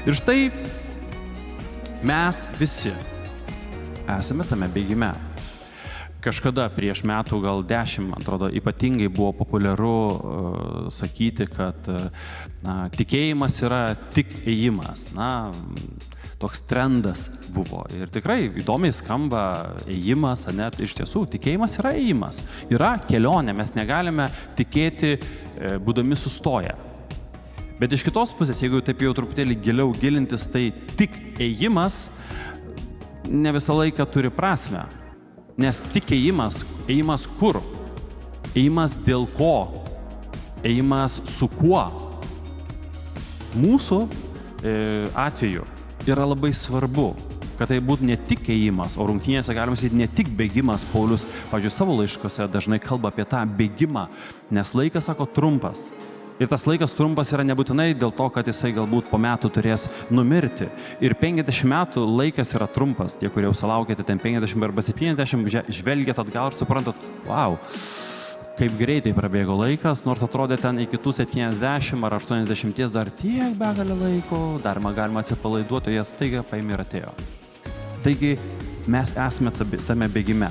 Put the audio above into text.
Ir štai mes visi esame tame bėgime. Kažkada prieš metų, gal 10, man atrodo, ypatingai buvo populiaru sakyti, kad tikėjimas yra tik ėjimas. Toks trendas buvo. Ir tikrai įdomiai skamba ėjimas, net iš tiesų, tikėjimas yra ėjimas. Yra kelionė, mes negalime tikėti, būdami sustoję. Bet iš kitos pusės, jeigu taip jau truputėlį giliau gilintis, tai tik ėjimas ne visą laiką turi prasmę. Nes tik ėjimas kur? Ėjimas dėl ko? Ėjimas su kuo? Mūsų atveju yra labai svarbu, kad tai būtų ne tik ėjimas, o rungtynėse galima sakyti ne tik bėgimas. Paulius, pavyzdžiui, savo laiškose dažnai kalba apie tą bėgimą, nes laikas, sako, trumpas. Ir tas laikas trumpas yra nebūtinai dėl to, kad jisai galbūt po metų turės numirti. Ir 50 metų laikas yra trumpas. Tie, kurie jau sulaukėte ten 50 arba 70, žvelgiat atgal ir suprantat, wow, kaip greitai prabėgo laikas, nors atrodė ten iki tų 70 ar 80 dar tiek begalė laiko, dar galima atsipalaiduoti, jie staiga paėmė ir atėjo. Taigi mes esame tame bėgime.